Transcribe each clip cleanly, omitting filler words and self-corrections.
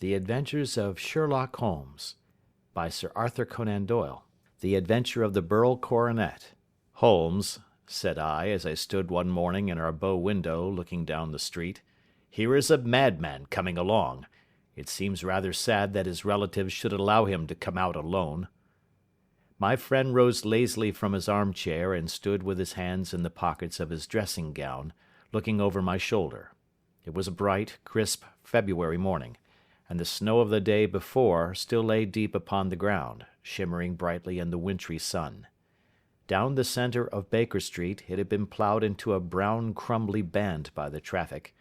The Adventures of Sherlock Holmes, by Sir Arthur Conan Doyle. The Adventure of the Beryl Coronet. "Holmes," said I, as I stood one morning in our bow window looking down the street, "here is a madman coming along. It seems rather sad that his relatives should allow him to come out alone." My friend rose lazily from his armchair and stood with his hands in the pockets of his dressing gown, looking over my shoulder. It was a bright, crisp February morning, and the snow of the day before still lay deep upon the ground, shimmering brightly in the wintry sun. Down the centre of Baker Street it had been ploughed into a brown crumbly band by the traffic,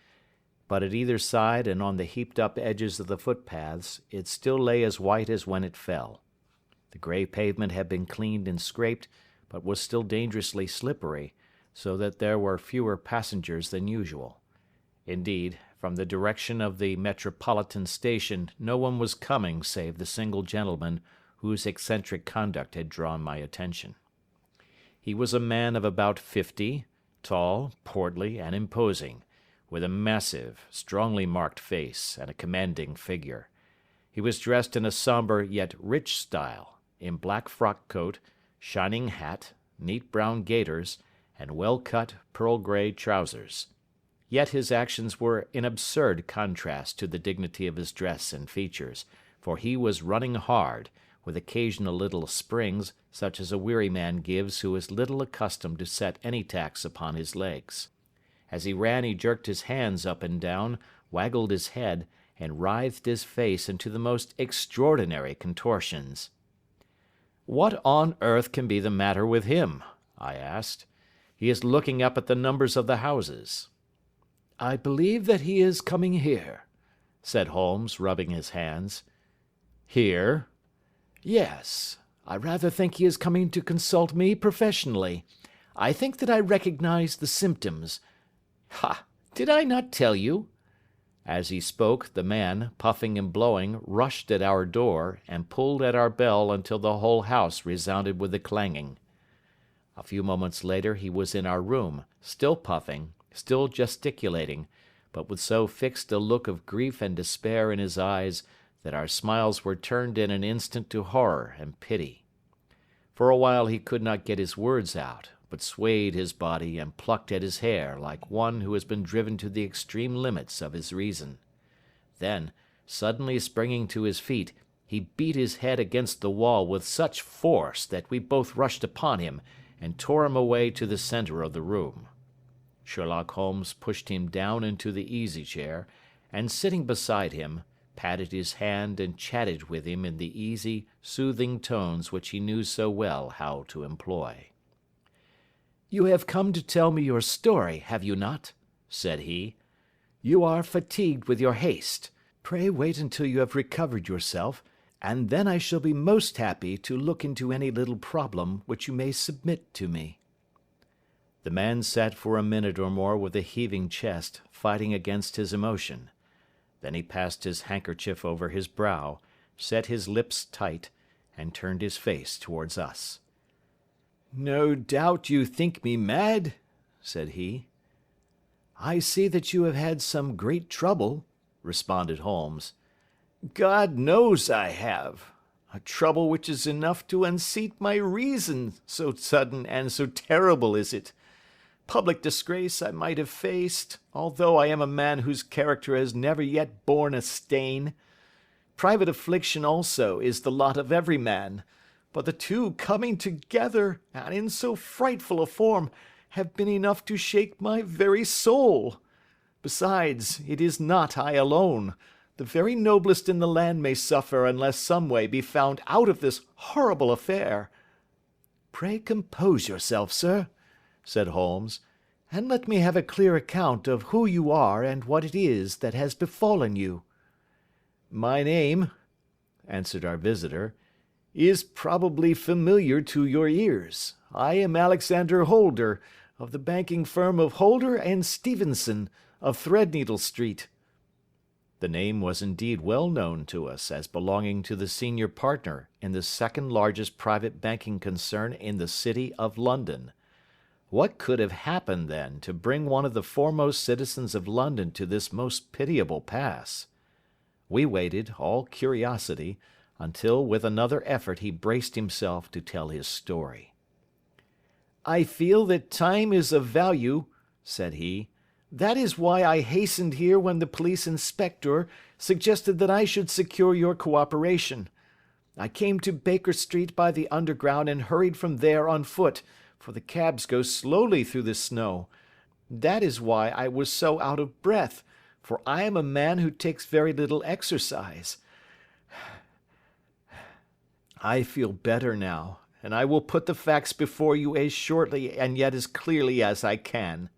but at either side and on the heaped-up edges of the footpaths it still lay as white as when it fell. The grey pavement had been cleaned and scraped, but was still dangerously slippery, so that there were fewer passengers than usual. Indeed, from the direction of the Metropolitan Station no one was coming save the single gentleman whose eccentric conduct had drawn my attention. He was a man of about 50, tall, portly, and imposing, with a massive, strongly marked face and a commanding figure. He was dressed in a sombre yet rich style, in black frock coat, shining hat, neat brown gaiters, and well-cut pearl-grey trousers. Yet his actions were in absurd contrast to the dignity of his dress and features, for he was running hard, with occasional little springs, such as a weary man gives who is little accustomed to set any tax upon his legs. As he ran he jerked his hands up and down, waggled his head, and writhed his face into the most extraordinary contortions. "What on earth can be the matter with him?" I asked. "He is looking up at the numbers of the houses." "I believe that he is coming here," said Holmes, rubbing his hands. "Here?" "Yes. I rather think he is coming to consult me professionally. I think that I recognize the symptoms. Ha! Did I not tell you?" As he spoke, the man, puffing and blowing, rushed at our door, and pulled at our bell until the whole house resounded with the clanging. A few moments later he was in our room, still puffing, still gesticulating, but with so fixed a look of grief and despair in his eyes that our smiles were turned in an instant to horror and pity. For a while he could not get his words out, but swayed his body and plucked at his hair like one who has been driven to the extreme limits of his reason. Then, suddenly springing to his feet, he beat his head against the wall with such force that we both rushed upon him and tore him away to the centre of the room. Sherlock Holmes pushed him down into the easy-chair, and sitting beside him, patted his hand and chatted with him in the easy, soothing tones which he knew so well how to employ. "You have come to tell me your story, have you not?" said he. "You are fatigued with your haste. Pray wait until you have recovered yourself, and then I shall be most happy to look into any little problem which you may submit to me." The man sat for a minute or more with a heaving chest, fighting against his emotion. Then he passed his handkerchief over his brow, set his lips tight, and turned his face towards us. "No doubt you think me mad," said he. "I see that you have had some great trouble," responded Holmes. "God knows I have. A trouble which is enough to unseat my reason, so sudden and so terrible is it. Public disgrace I might have faced, although I am a man whose character has never yet borne a stain. Private affliction also is the lot of every man, but the two coming together, and in so frightful a form, have been enough to shake my very soul. Besides, it is not I alone. The very noblest in the land may suffer unless some way be found out of this horrible affair." "Pray compose yourself, sir," said Holmes, "and let me have a clear account of who you are and what it is that has befallen you." "My name," answered our visitor, "is probably familiar to your ears. I am Alexander Holder, of the banking firm of Holder and Stevenson, of Threadneedle Street." The name was indeed well known to us as belonging to the senior partner in the second largest private banking concern in the city of London. What could have happened, then, to bring one of the foremost citizens of London to this most pitiable pass? We waited, all curiosity, until with another effort he braced himself to tell his story. "I feel that time is of value," said he. "That is why I hastened here when the police inspector suggested that I should secure your cooperation. I came to Baker Street by the Underground and hurried from there on foot, for the cabs go slowly through the snow. That is why I was so out of breath, for I am a man who takes very little exercise. I feel better now, and I will put the facts before you as shortly and yet as clearly as I can.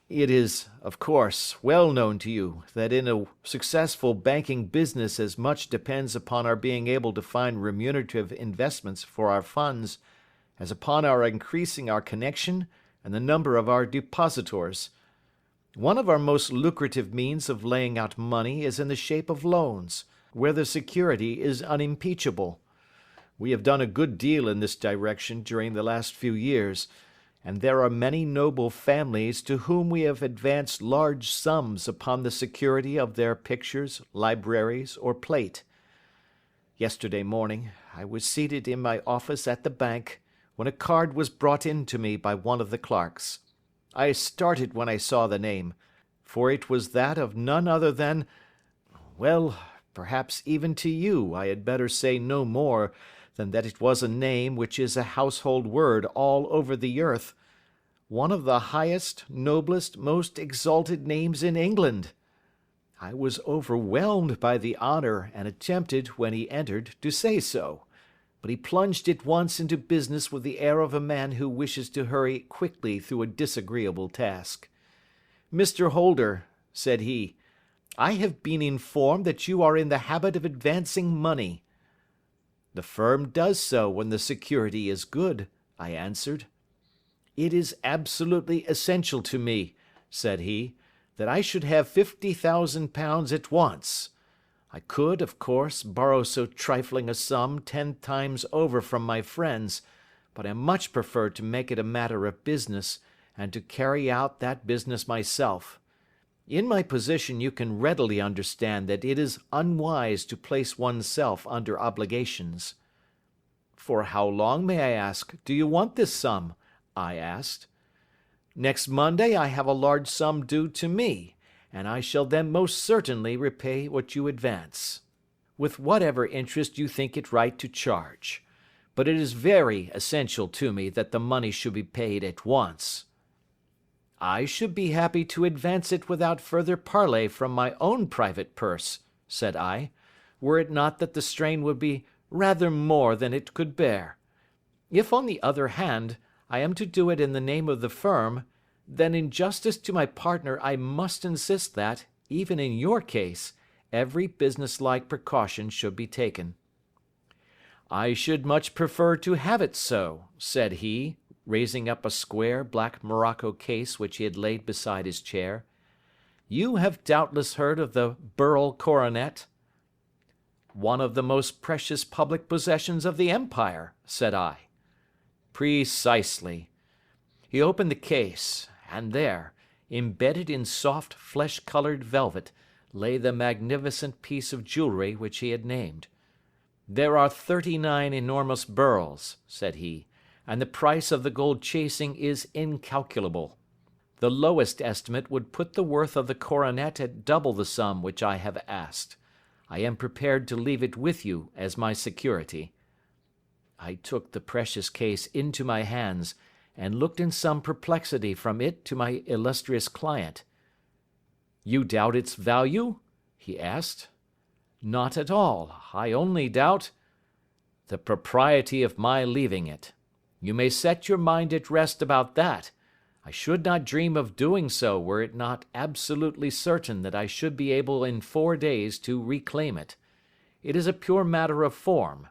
It is, of course, well known to you that in a successful banking business as much depends upon our being able to find remunerative investments for our funds as upon our increasing our connection and the number of our depositors. One of our most lucrative means of laying out money is in the shape of loans, where the security is unimpeachable. We have done a good deal in this direction during the last few years, and there are many noble families to whom we have advanced large sums upon the security of their pictures, libraries, or plate. Yesterday morning I was seated in my office at the bank when a card was brought in to me by one of the clerks. I started when I saw the name, for it was that of none other than, well, perhaps even to you I had better say no more than that it was a name which is a household word all over the earth, one of the highest, noblest, most exalted names in England. I was overwhelmed by the honor and attempted, when he entered, to say so, but he plunged at once into business with the air of a man who wishes to hurry quickly through a disagreeable task. "Mr. Holder," said he, "I have been informed that you are in the habit of advancing money." "The firm does so when the security is good," I answered. "It is absolutely essential to me," said he, "that I should have £50,000 at once. I could, of course, borrow so trifling a sum 10 times over from my friends, but I much prefer to make it a matter of business, and to carry out that business myself. In my position you can readily understand that it is unwise to place oneself under obligations." "For how long, may I ask, do you want this sum?" I asked. "Next Monday I have a large sum due to me, and I shall then most certainly repay what you advance, with whatever interest you think it right to charge. But it is very essential to me that the money should be paid at once." "I should be happy to advance it without further parley from my own private purse," said I, "were it not that the strain would be rather more than it could bear. If, on the other hand, I am to do it in the name of the firm, then in justice to my partner I must insist that, even in your case, every businesslike precaution should be taken." "I should much prefer to have it so," said he, raising up a square black morocco case which he had laid beside his chair. "You have doubtless heard of the Beryl coronet?" "One of the most precious public possessions of the empire," said I. "Precisely." He opened the case, and there, embedded in soft flesh-coloured velvet, lay the magnificent piece of jewellery which he had named. "There are 39 enormous beryls," said he, "and the price of the gold chasing is incalculable. The lowest estimate would put the worth of the coronet at double the sum which I have asked. I am prepared to leave it with you as my security." I took the precious case into my hands, and looked in some perplexity from it to my illustrious client. "You doubt its value?" he asked. "Not at all. I only doubt—" "The propriety of my leaving it. You may set your mind at rest about that. I should not dream of doing so were it not absolutely certain that I should be able in 4 days to reclaim it. It is a pure matter of form.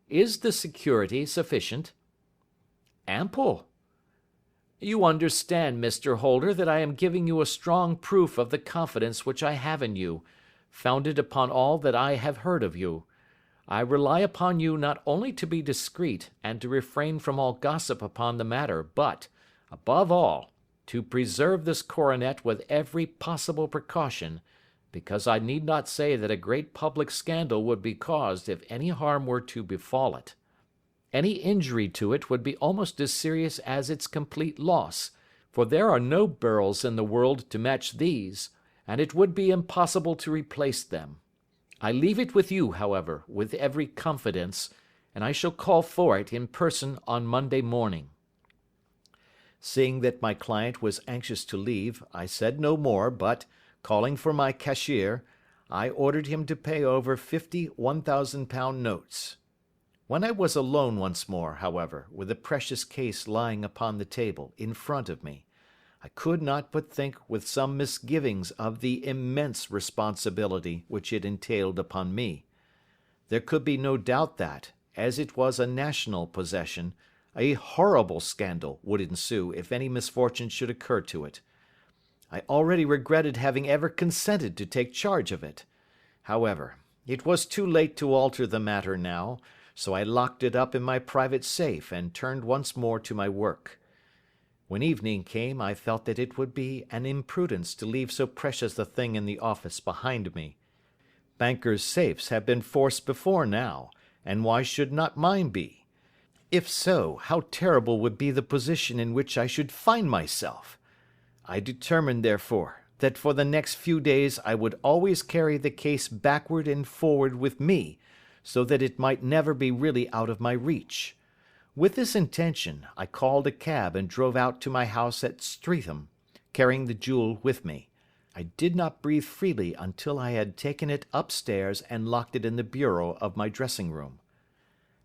Is the security sufficient?" "Ample." "You understand, Mr. Holder, that I am giving you a strong proof of the confidence which I have in you, founded upon all that I have heard of you. I rely upon you not only to be discreet and to refrain from all gossip upon the matter, but, above all, to preserve this coronet with every possible precaution, because I need not say that a great public scandal would be caused if any harm were to befall it. Any injury to it would be almost as serious as its complete loss, for there are no Beryls in the world to match these, and it would be impossible to replace them. I leave it with you, however, with every confidence, and I shall call for it in person on Monday morning." Seeing that my client was anxious to leave, I said no more, but, calling for my cashier, I ordered him to pay over 50 £1,000 notes. When I was alone once more, however, with the precious case lying upon the table in front of me, I could not but think with some misgivings of the immense responsibility which it entailed upon me. There could be no doubt that, as it was a national possession, a horrible scandal would ensue if any misfortune should occur to it. I already regretted having ever consented to take charge of it. However, it was too late to alter the matter now, so I locked it up in my private safe and turned once more to my work. When evening came, I felt that it would be an imprudence to leave so precious a thing in the office behind me. Bankers' safes have been forced before now, and why should not mine be? If so, how terrible would be the position in which I should find myself! I determined, therefore, that for the next few days I would always carry the case backward and forward with me, so that it might never be really out of my reach. With this intention, I called a cab and drove out to my house at Streatham, carrying the jewel with me. I did not breathe freely until I had taken it upstairs and locked it in the bureau of my dressing-room.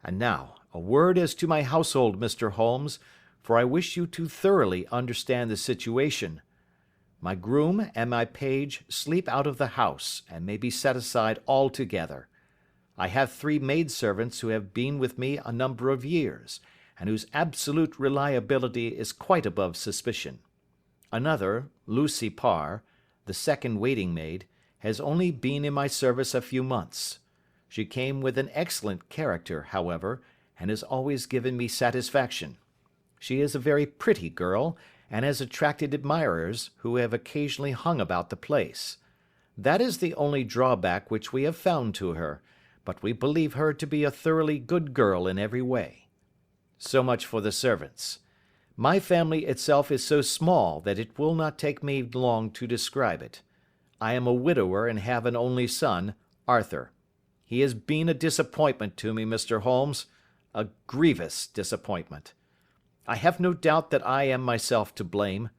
And now, a word as to my household, Mr. Holmes, for I wish you to thoroughly understand the situation. My groom and my page sleep out of the house, and may be set aside altogether. I have 3 maidservants who have been with me a number of years, and whose absolute reliability is quite above suspicion. Another, Lucy Parr, the second waiting-maid, has only been in my service a few months. She came with an excellent character, however, and has always given me satisfaction. She is a very pretty girl, and has attracted admirers, who have occasionally hung about the place. That is the only drawback which we have found to her, but we believe her to be a thoroughly good girl in every way. So much for the servants. My family itself is so small that it will not take me long to describe it. I am a widower and have an only son, Arthur. He has been a disappointment to me, Mr. Holmes, a grievous disappointment. I have no doubt that I am myself to blame.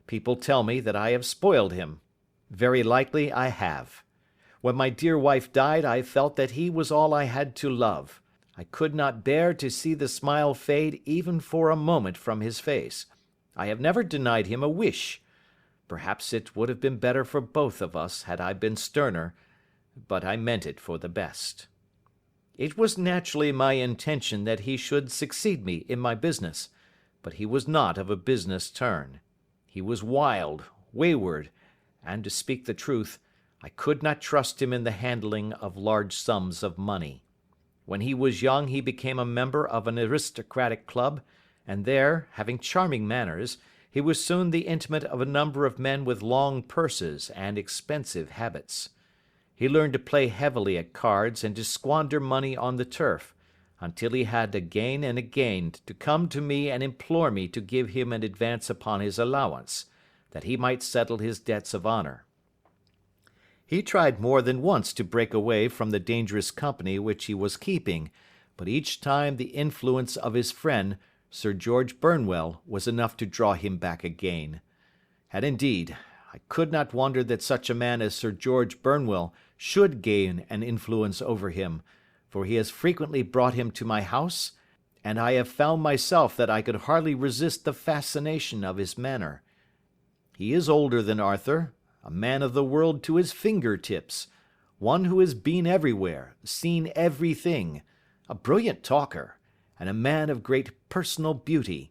People tell me that I have spoiled him. Very likely I have. When my dear wife died, I felt that he was all I had to love. I could not bear to see the smile fade even for a moment from his face. I have never denied him a wish. Perhaps it would have been better for both of us had I been sterner, but I meant it for the best. It was naturally my intention that he should succeed me in my business, but he was not of a business turn. He was wild, wayward, and, to speak the truth, I could not trust him in the handling of large sums of money. When he was young he became a member of an aristocratic club, and there, having charming manners, he was soon the intimate of a number of men with long purses and expensive habits. He learned to play heavily at cards and to squander money on the turf, until he had again and again to come to me and implore me to give him an advance upon his allowance, that he might settle his debts of honour. He tried more than once to break away from the dangerous company which he was keeping, but each time the influence of his friend, Sir George Burnwell, was enough to draw him back again. And indeed, I could not wonder that such a man as Sir George Burnwell should gain an influence over him, for he has frequently brought him to my house, and I have found myself that I could hardly resist the fascination of his manner. He is older than Arthur, a man of the world to his finger-tips, one who has been everywhere, seen everything, a brilliant talker, and a man of great personal beauty.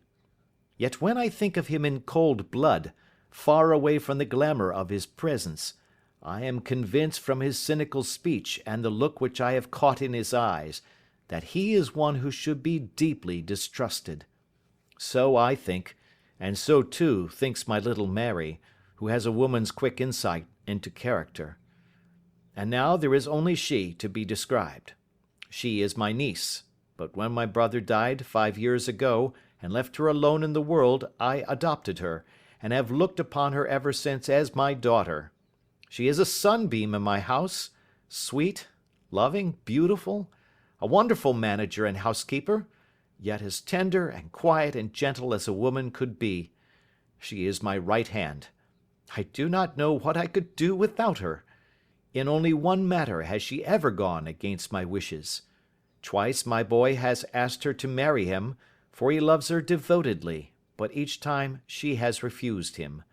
Yet when I think of him in cold blood, far away from the glamour of his presence, I am convinced from his cynical speech and the look which I have caught in his eyes, that he is one who should be deeply distrusted. So I think, and so too thinks my little Mary, who has a woman's quick insight into character. And now there is only she to be described. She is my niece, but when my brother died 5 years ago and left her alone in the world, I adopted her, and have looked upon her ever since as my daughter. She is a sunbeam in my house, sweet, loving, beautiful, a wonderful manager and housekeeper, yet as tender and quiet and gentle as a woman could be. She is my right hand. I do not know what I could do without her. In only one matter has she ever gone against my wishes. Twice my boy has asked her to marry him, for he loves her devotedly, but each time she has refused him.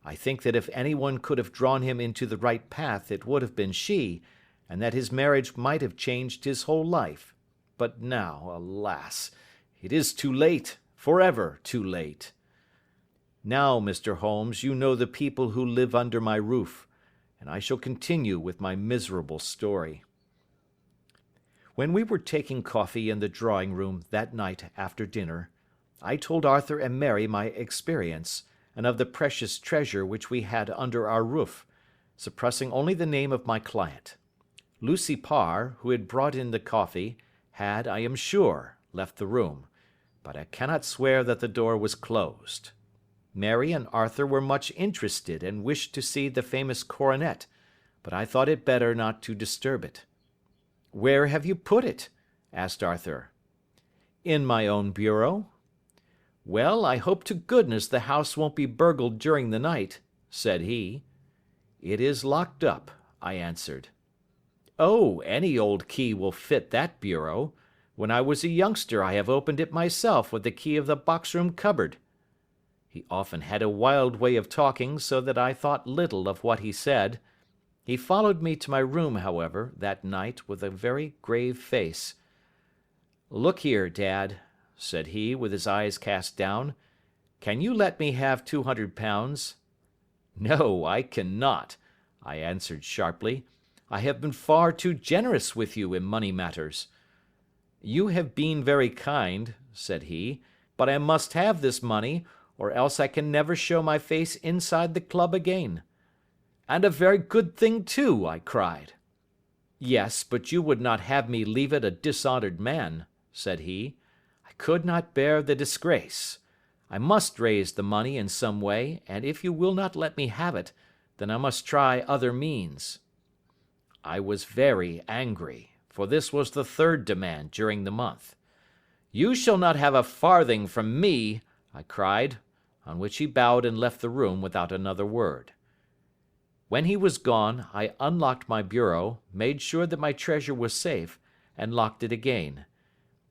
I think that if anyone could have drawn him into the right path, it would have been she, and that his marriage might have changed his whole life. But now, alas, it is too late, forever too late. Now, Mr. Holmes, you know the people who live under my roof, and I shall continue with my miserable story. When we were taking coffee in the drawing-room that night after dinner, I told Arthur and Mary my experience, and of the precious treasure which we had under our roof, suppressing only the name of my client. Lucy Parr, who had brought in the coffee, had, I am sure, left the room, but I cannot swear that the door was closed. Mary and Arthur were much interested and wished to see the famous coronet, but I thought it better not to disturb it. "Where have you put it?" asked Arthur. "In my own bureau." "Well, I hope to goodness the house won't be burgled during the night," said he. "It is locked up," I answered. "Oh, any old key will fit that bureau. When I was a youngster I have opened it myself with the key of the box-room cupboard." He often had a wild way of talking, so that I thought little of what he said. He followed me to my room, however, that night with a very grave face. "Look here, Dad," said he, with his eyes cast down, "can you let me have £200? "No, I cannot," I answered sharply. "I have been far too generous with you in money matters." "You have been very kind," said he, "but I must have this money, or else I can never show my face inside the club again." "And a very good thing too," I cried. "Yes, but you would not have me leave it a dishonoured man," said he. "I could not bear the disgrace. I must raise the money in some way, and if you will not let me have it, then I must try other means." I was very angry, for this was the third demand during the month. "You shall not have a farthing from me," I cried, on which he bowed and left the room without another word. When he was gone, I unlocked my bureau, made sure that my treasure was safe, and locked it again.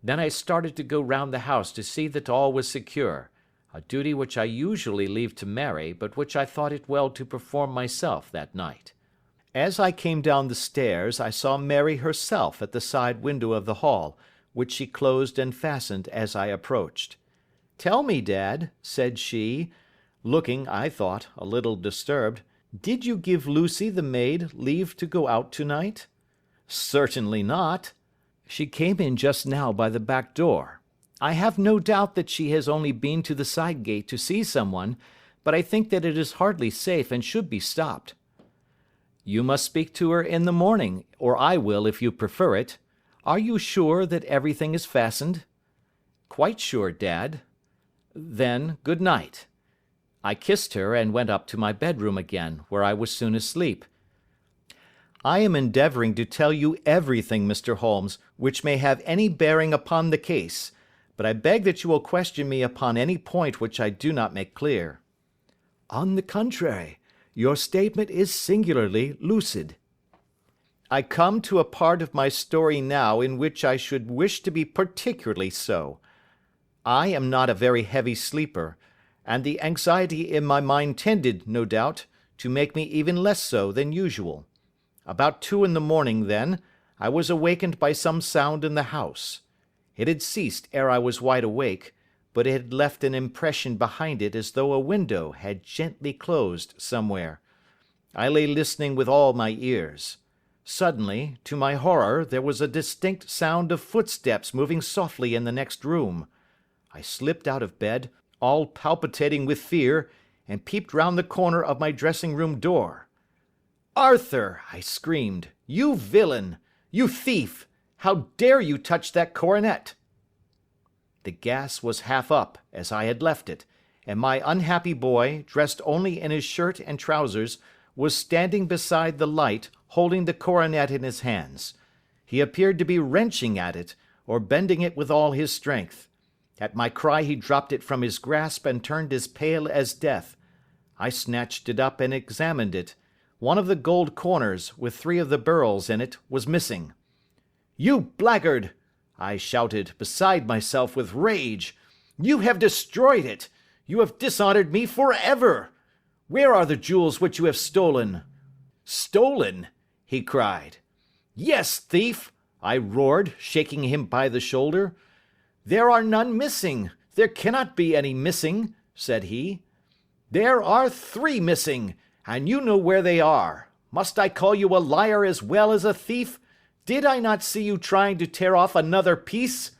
Then I started to go round the house to see that all was secure, a duty which I usually leave to Mary, but which I thought it well to perform myself that night. As I came down the stairs, I saw Mary herself at the side window of the hall, which she closed and fastened as I approached. "Tell me, Dad," said she, looking, I thought, a little disturbed, "did you give Lucy the maid leave to go out tonight?" "Certainly not. She came in just now by the back door. I have no doubt that she has only been to the side gate to see someone, but I think that it is hardly safe and should be stopped." "You must speak to her in the morning, or I will if you prefer it. Are you sure that everything is fastened?" "Quite sure, Dad." "Then, good night." I kissed her and went up to my bedroom again, where I was soon asleep. I am endeavouring to tell you everything, Mr. Holmes, which may have any bearing upon the case, but I beg that you will question me upon any point which I do not make clear. "On the contrary, your statement is singularly lucid." "I come to a part of my story now in which I should wish to be particularly so. I am not a very heavy sleeper, and the anxiety in my mind tended, no doubt, to make me even less so than usual. About 2 in the morning, then, I was awakened by some sound in the house. It had ceased ere I was wide awake, but it had left an impression behind it as though a window had gently closed somewhere. I lay listening with all my ears. Suddenly, to my horror, there was a distinct sound of footsteps moving softly in the next room. I slipped out of bed, all palpitating with fear, and peeped round the corner of my dressing-room door. "Arthur!" I screamed. "You villain! You thief! How dare you touch that coronet?" The gas was half up, as I had left it, and my unhappy boy, dressed only in his shirt and trousers, was standing beside the light, holding the coronet in his hands. He appeared to be wrenching at it, or bending it with all his strength. At my cry he dropped it from his grasp and turned as pale as death. I snatched it up and examined it. One of the gold corners, with 3 of the beryls in it, was missing. "You blackguard!" I shouted, beside myself with rage. "You have destroyed it! You have dishonored me forever! Where are the jewels which you have stolen?" "Stolen?" he cried. "Yes, thief!" I roared, shaking him by the shoulder. "There are none missing. There cannot be any missing," said he. "There are 3 missing, and you know where they are. Must I call you a liar as well as a thief? Did I not see you trying to tear off another piece?"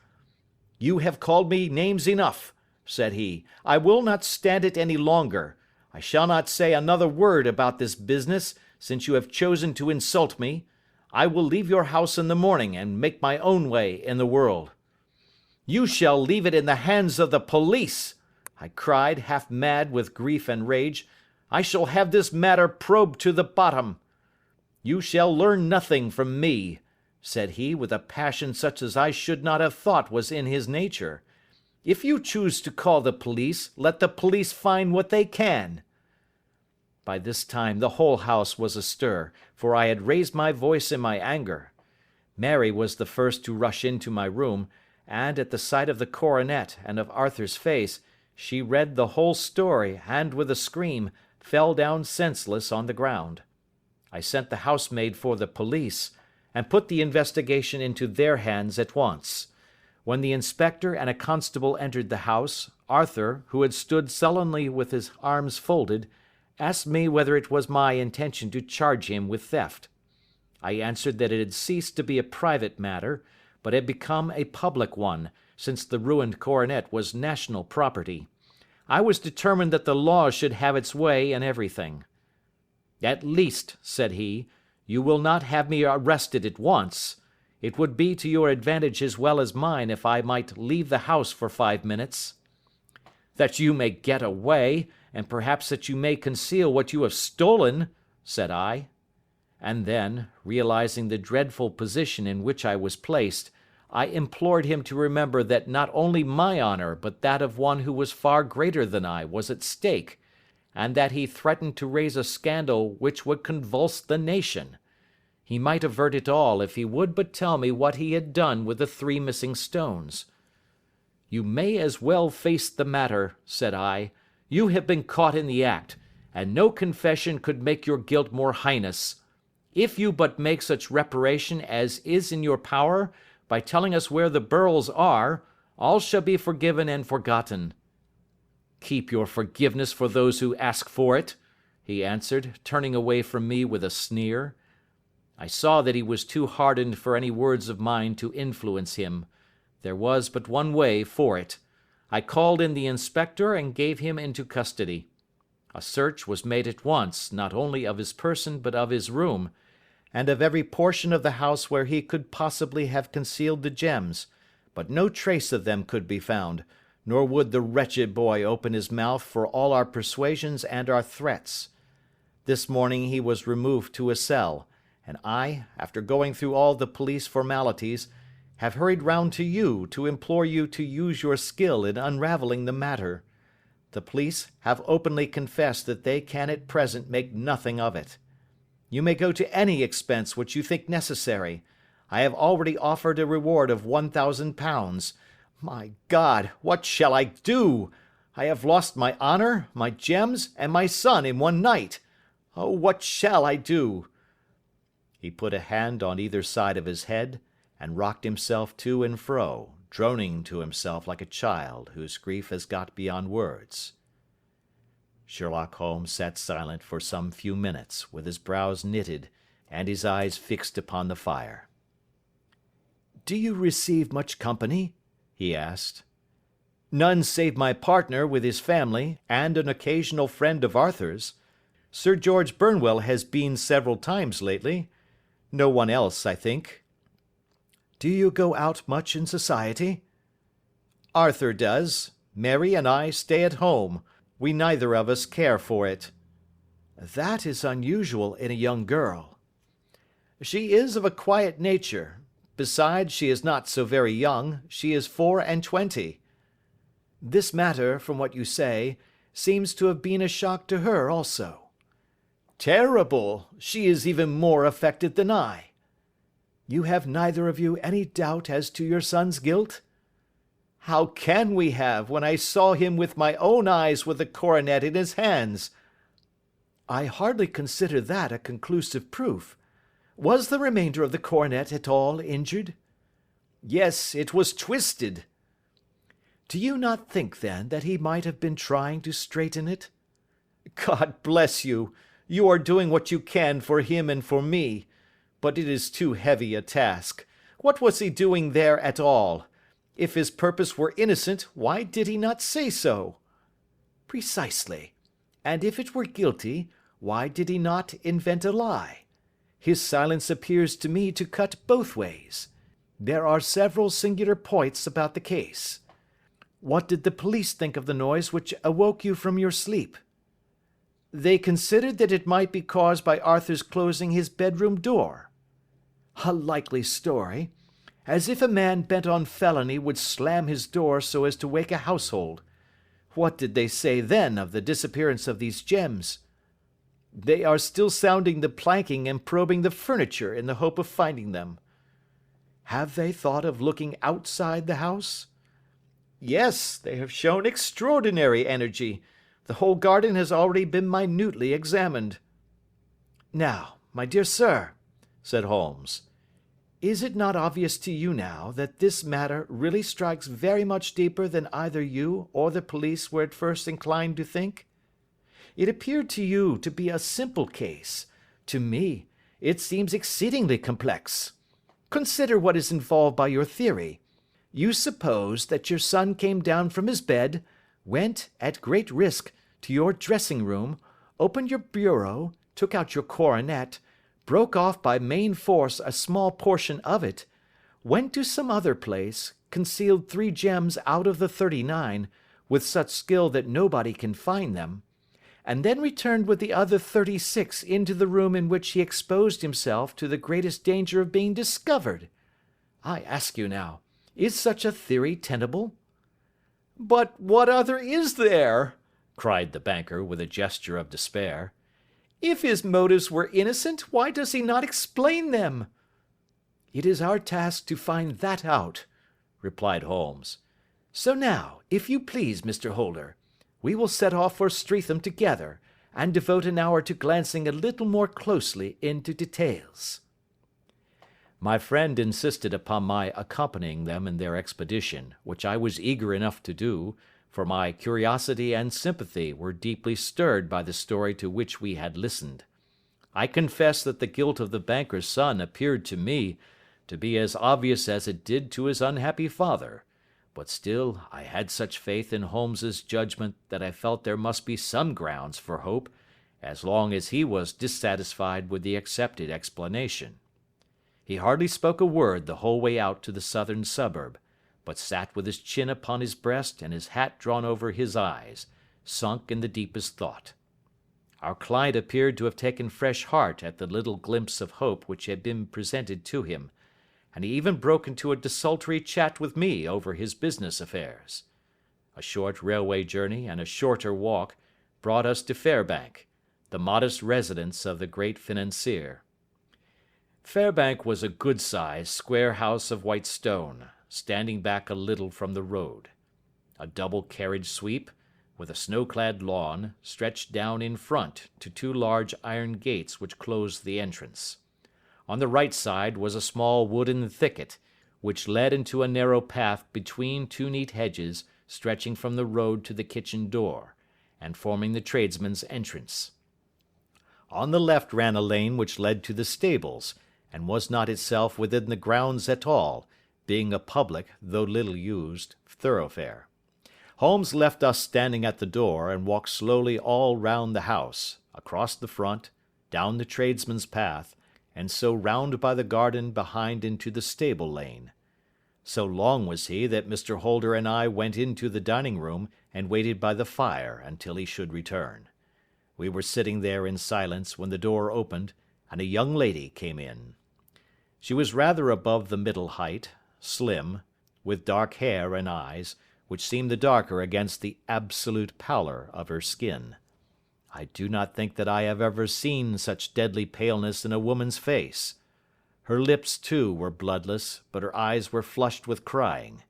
"You have called me names enough," said he. "I will not stand it any longer. I shall not say another word about this business, since you have chosen to insult me. I will leave your house in the morning and make my own way in the world." "You shall leave it in the hands of the police," I cried, half mad with grief and rage. "I shall have this matter probed to the bottom." "You shall learn nothing from me," said he, with a passion such as I should not have thought was in his nature. "If you choose to call the police, let the police find what they can." By this time the whole house was astir, for I had raised my voice in my anger. Mary was the first to rush into my room, and, at the sight of the coronet and of Arthur's face, she read the whole story, and, with a scream, fell down senseless on the ground. I sent the housemaid for the police, and put the investigation into their hands at once. When the inspector and a constable entered the house, Arthur, who had stood sullenly with his arms folded, asked me whether it was my intention to charge him with theft. I answered that it had ceased to be a private matter, but had become a public one, since the ruined coronet was national property. I was determined that the law should have its way in everything. "At least," said he, "you will not have me arrested at once. It would be to your advantage as well as mine if I might leave the house for 5 minutes." "That you may get away, and perhaps that you may conceal what you have stolen," said I. And then, realizing the dreadful position in which I was placed, I implored him to remember that not only my honor but that of one who was far greater than I was at stake, and that he threatened to raise a scandal which would convulse the nation. He might avert it all if he would but tell me what he had done with the 3 missing stones. "You may as well face the matter," said I. "You have been caught in the act, and no confession could make your guilt more heinous. If you but make such reparation as is in your power, by telling us where the beryls are, all shall be forgiven and forgotten." "Keep your forgiveness for those who ask for it," he answered, turning away from me with a sneer. I saw that he was too hardened for any words of mine to influence him. There was but one way for it. I called in the inspector and gave him into custody. A search was made at once, not only of his person but of his room, and of every portion of the house where he could possibly have concealed the gems, but no trace of them could be found, nor would the wretched boy open his mouth for all our persuasions and our threats. This morning he was removed to a cell, and I, after going through all the police formalities, have hurried round to you to implore you to use your skill in unravelling the matter. The police have openly confessed that they can at present make nothing of it. You may go to any expense which you think necessary. I have already offered a reward of £1,000. My God, what shall I do? I have lost my honor, my gems, and my son in one night. Oh, what shall I do?" He put a hand on either side of his head, and rocked himself to and fro, droning to himself like a child whose grief has got beyond words. Sherlock Holmes sat silent for some few minutes, with his brows knitted and his eyes fixed upon the fire. "Do you receive much company?" he asked. "None save my partner with his family, and an occasional friend of Arthur's." Sir George Burnwell has been several times lately. No one else, I think." "Do you go out much in society?" "Arthur does. Mary and I stay at home. We neither of us care for it." "That is unusual in a young girl." "She is of a quiet nature. Besides, she is not so very young. She is 24. "This matter, from what you say, seems to have been a shock to her also." "Terrible. She is even more affected than I." "You have neither of you any doubt as to your son's guilt?" "How can we have, when I saw him with my own eyes with the coronet in his hands?" "I hardly consider that a conclusive proof. Was the remainder of the coronet at all injured?" "Yes, it was twisted." "Do you not think, then, that he might have been trying to straighten it?" "God bless you! You are doing what you can for him and for me. But it is too heavy a task. What was he doing there at all? If his purpose were innocent, why did he not say so?" "Precisely. And if it were guilty, why did he not invent a lie? His silence appears to me to cut both ways. There are several singular points about the case. What did the police think of the noise which awoke you from your sleep?" "They considered that it might be caused by Arthur's closing his bedroom door." "A likely story. As if a man bent on felony would slam his door so as to wake a household. What did they say then of the disappearance of these gems?" "They are still sounding the planking and probing the furniture in the hope of finding them." "Have they thought of looking outside the house?" "Yes, they have shown extraordinary energy. The whole garden has already been minutely examined." "Now, my dear sir," said Holmes, "is it not obvious to you now that this matter really strikes very much deeper than either you or the police were at first inclined to think? It appeared to you to be a simple case. To me, it seems exceedingly complex. Consider what is involved by your theory. You suppose that your son came down from his bed, went, at great risk, to your dressing room, opened your bureau, took out your coronet, broke off by main force a small portion of it, went to some other place, concealed 3 gems out of the 39, with such skill that nobody can find them, and then returned with the other 36 into the room in which he exposed himself to the greatest danger of being discovered. I ask you now, is such a theory tenable?" "But what other is there?" cried the banker with a gesture of despair. "If his motives were innocent, why does he not explain them?" "It is our task to find that out," replied Holmes. "So now, if you please, Mr. Holder, we will set off for Streatham together, and devote an hour to glancing a little more closely into details." My friend insisted upon my accompanying them in their expedition, which I was eager enough to do, for my curiosity and sympathy were deeply stirred by the story to which we had listened. I confess that the guilt of the banker's son appeared to me to be as obvious as it did to his unhappy father, but still I had such faith in Holmes's judgment that I felt there must be some grounds for hope, as long as he was dissatisfied with the accepted explanation. He hardly spoke a word the whole way out to the southern suburb, but sat with his chin upon his breast and his hat drawn over his eyes, sunk in the deepest thought. Our client appeared to have taken fresh heart at the little glimpse of hope which had been presented to him, and he even broke into a desultory chat with me over his business affairs. A short railway journey and a shorter walk brought us to Fairbank, the modest residence of the great financier. Fairbank was a good-sized, square house of white stone, standing back a little from the road. A double carriage sweep, with a snow-clad lawn, stretched down in front to 2 large iron gates which closed the entrance. On the right side was a small wooden thicket, which led into a narrow path between 2 neat hedges stretching from the road to the kitchen door, and forming the tradesmen's entrance. On the left ran a lane which led to the stables, and was not itself within the grounds at all, being a public, though little used, thoroughfare. Holmes left us standing at the door and walked slowly all round the house, across the front, down the tradesman's path, and so round by the garden behind into the stable lane. So long was he that Mr. Holder and I went into the dining room and waited by the fire until he should return. We were sitting there in silence when the door opened and a young lady came in. She was rather above the middle height, slim, with dark hair and eyes, which seemed the darker against the absolute pallor of her skin. I do not think that I have ever seen such deadly paleness in a woman's face. Her lips, too, were bloodless, but her eyes were flushed with crying.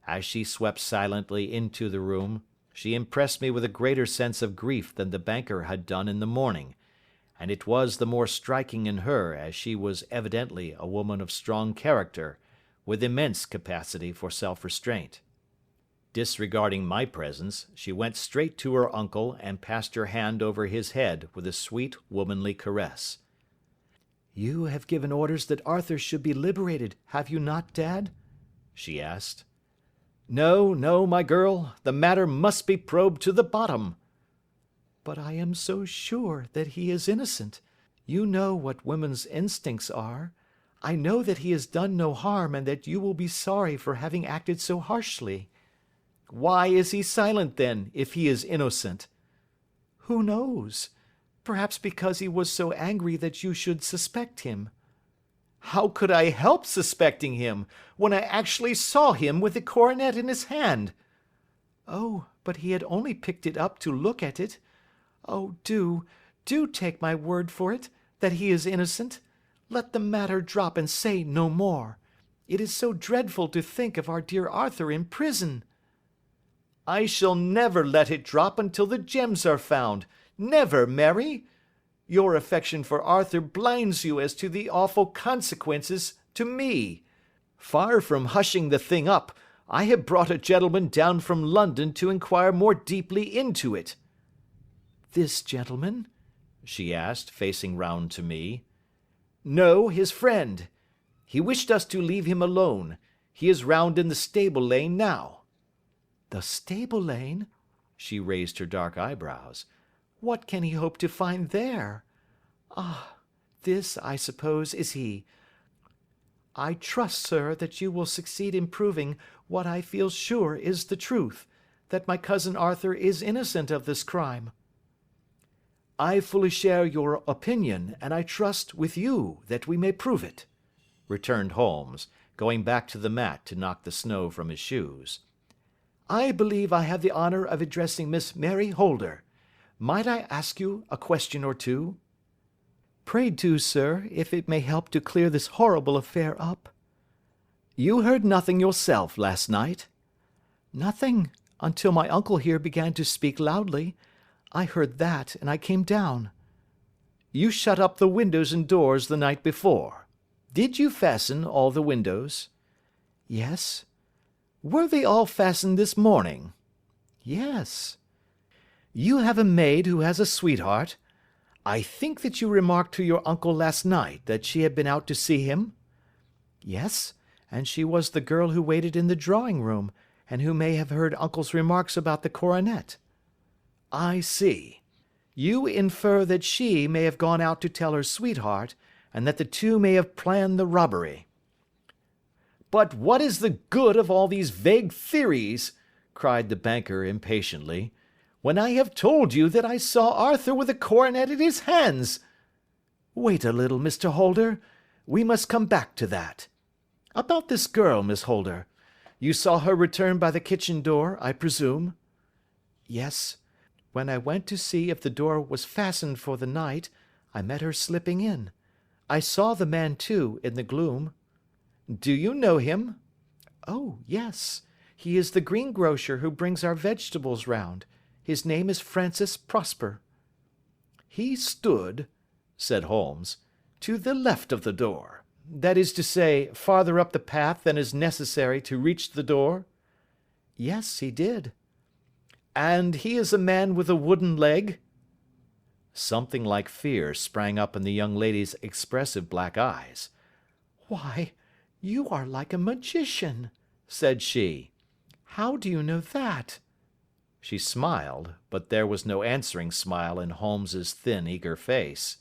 As she swept silently into the room, she impressed me with a greater sense of grief than the banker had done in the morning, and it was the more striking in her as she was evidently a woman of strong character, with immense capacity for self-restraint. Disregarding my presence, she went straight to her uncle and passed her hand over his head with a sweet womanly caress. "You have given orders that Arthur should be liberated, have you not, Dad?" she asked. "No, no, my girl, the matter must be probed to the bottom." "But I am so sure that he is innocent. You know what women's instincts are. I know that he has done no harm and that you will be sorry for having acted so harshly." "Why is he silent, then, if he is innocent?" "Who knows? Perhaps because he was so angry that you should suspect him." "How could I help suspecting him, when I actually saw him with the coronet in his hand?" "Oh, but he had only picked it up to look at it. Oh, do take my word for it, that he is innocent. Let the matter drop and say no more. It is so dreadful to think of our dear Arthur in prison." "I shall never let it drop until the gems are found. Never, Mary. Your affection for Arthur blinds you as to the awful consequences to me. Far from hushing the thing up, I have brought a gentleman down from London to inquire more deeply into it." "This gentleman?" she asked, facing round to me. "No, his friend. He wished us to leave him alone. He is round in the stable lane now." "The stable lane?" She raised her dark eyebrows. "What can he hope to find there? Ah, this, I suppose, is he. I trust, sir, that you will succeed in proving what I feel sure is the truth, that my cousin Arthur is innocent of this crime." "I fully share your opinion, and I trust, with you, that we may prove it," returned Holmes, going back to the mat to knock the snow from his shoes. "I believe I have the honour of addressing Miss Mary Holder. Might I ask you a question or two?" "Pray do, sir, if it may help to clear this horrible affair up." "You heard nothing yourself last night?" "Nothing, until my uncle here began to speak loudly. I heard that, and I came down." "You shut up the windows and doors the night before. Did you fasten all the windows?" "Yes." "Were they all fastened this morning?" "Yes." "You have a maid who has a sweetheart. I think that you remarked to your uncle last night that she had been out to see him?" "Yes, and she was the girl who waited in the drawing-room, and who may have heard uncle's remarks about the coronet." "I see. You infer that she may have gone out to tell her sweetheart, and that the two may have planned the robbery." "But what is the good of all these vague theories?" cried the banker impatiently, "when I have told you that I saw Arthur with a coronet in his hands?" "Wait a little, Mr. Holder. We must come back to that. About this girl, Miss Holder. You saw her return by the kitchen door, I presume?" "Yes. When I went to see if the door was fastened for the night, I met her slipping in. I saw the man, too, in the gloom." "Do you know him?" "Oh, yes. He is the greengrocer who brings our vegetables round. His name is Francis Prosper." "He stood," said Holmes, "to the left of the door. That is to say, farther up the path than is necessary to reach the door?" "Yes, he did." "And he is a man with a wooden leg?" Something like fear sprang up in the young lady's expressive black eyes. "Why, you are like a magician," said she. "How do you know that?" She smiled, but there was no answering smile in Holmes's thin, eager face.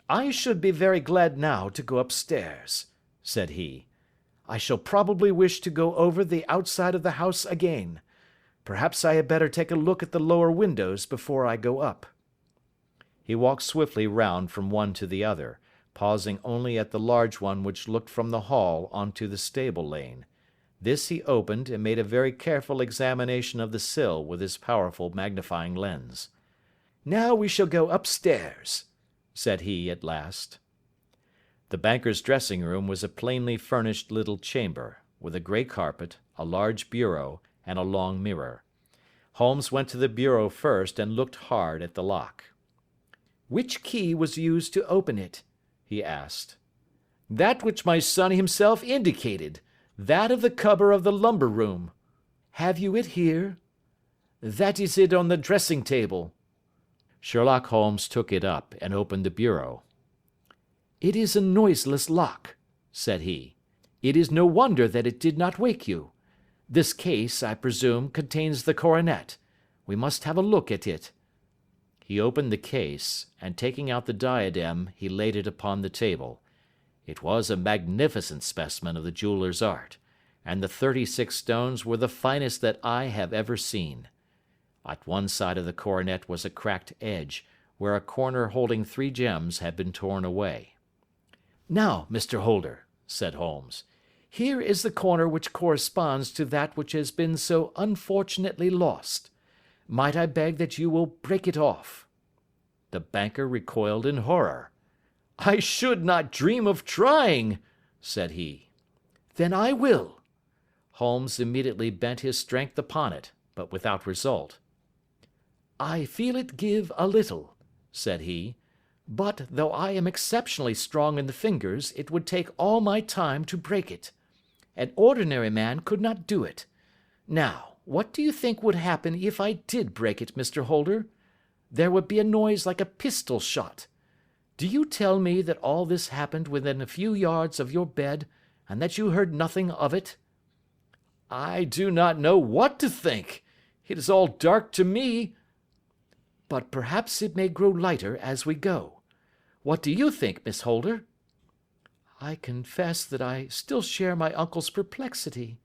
"I should be very glad now to go upstairs," said he. "I shall probably wish to go over the outside of the house again. Perhaps I had better take a look at the lower windows before I go up." He walked swiftly round from one to the other, pausing only at the large one which looked from the hall onto the stable lane. This he opened, and made a very careful examination of the sill with his powerful magnifying lens. "Now we shall go upstairs," said he at last. The banker's dressing room was a plainly furnished little chamber, with a grey carpet, a large bureau, and a long mirror. Holmes went to the bureau first and looked hard at the lock. "Which key was used to open it?" he asked. "That which my son himself indicated, that of the cupboard of the lumber room." "Have you it here?" "That is it on the dressing table." Sherlock Holmes took it up and opened the bureau. "It is a noiseless lock," said he. "It is no wonder that it did not wake you. This case, I presume, contains the coronet. We must have a look at it." He opened the case, and taking out the diadem, he laid it upon the table. It was a magnificent specimen of the jeweller's art, and the 36 stones were the finest that I have ever seen. At one side of the coronet was a cracked edge, where a corner holding 3 gems had been torn away. "Now, Mr. Holder," said Holmes, "here is the corner which corresponds to that which has been so unfortunately lost. Might I beg that you will break it off?" The banker recoiled in horror. "I should not dream of trying," said he. "Then I will." Holmes immediately bent his strength upon it, but without result. "I feel it give a little," said he, "but, though I am exceptionally strong in the fingers, it would take all my time to break it. An ordinary man could not do it. Now, what do you think would happen if I did break it, Mr. Holder? There would be a noise like a pistol shot. Do you tell me that all this happened within a few yards of your bed, and that you heard nothing of it?" "I do not know what to think. It is all dark to me." "But perhaps it may grow lighter as we go. What do you think, Miss Holder?" "I confess that I still share my uncle's perplexity."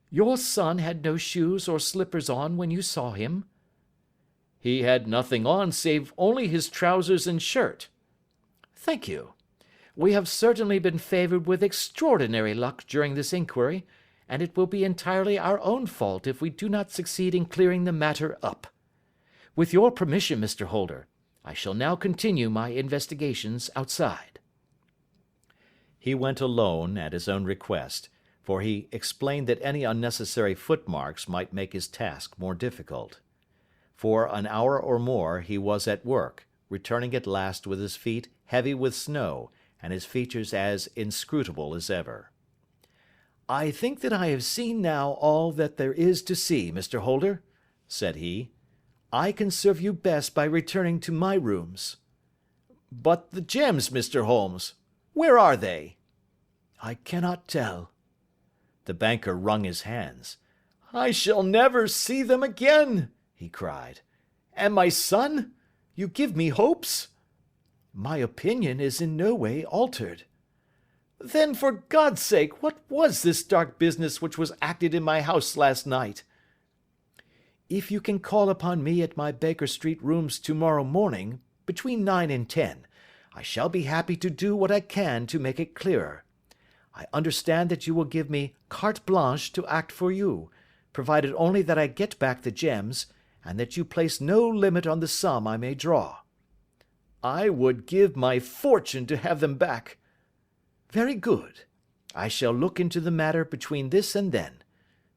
"Your son had no shoes or slippers on when you saw him?" "He had nothing on save only his trousers and shirt." "Thank you. We have certainly been favoured with extraordinary luck during this inquiry, and it will be entirely our own fault if we do not succeed in clearing the matter up. With your permission, Mr. Holder, I shall now continue my investigations outside." He went alone at his own request, for he explained that any unnecessary footmarks might make his task more difficult. For an hour or more he was at work, returning at last with his feet heavy with snow and his features as inscrutable as ever. "I think that I have seen now all that there is to see, Mr. Holder," said he. "I can serve you best by returning to my rooms." "But the gems, Mr. Holmes, where are they?" "I cannot tell." The banker wrung his hands. "I shall never see them again," he cried. "And my son? You give me hopes?" "My opinion is in no way altered." "Then, for God's sake, what was this dark business which was acted in my house last night?" "If you can call upon me at my Baker Street rooms tomorrow morning, between 9 and 10, I shall be happy to do what I can to make it clearer. I understand that you will give me carte blanche to act for you, provided only that I get back the gems, and that you place no limit on the sum I may draw." "I would give my fortune to have them back." "Very good. I shall look into the matter between this and then.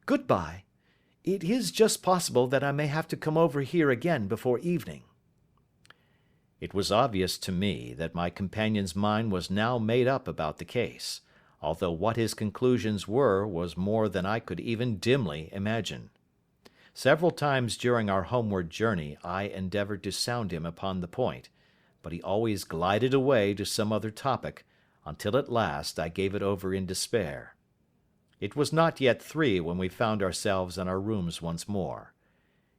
Good-bye. It is just possible that I may have to come over here again before evening." It was obvious to me that my companion's mind was now made up about the case, although what his conclusions were was more than I could even dimly imagine. Several times during our homeward journey I endeavoured to sound him upon the point, but he always glided away to some other topic, until at last I gave it over in despair. It was not yet 3 when we found ourselves in our rooms once more.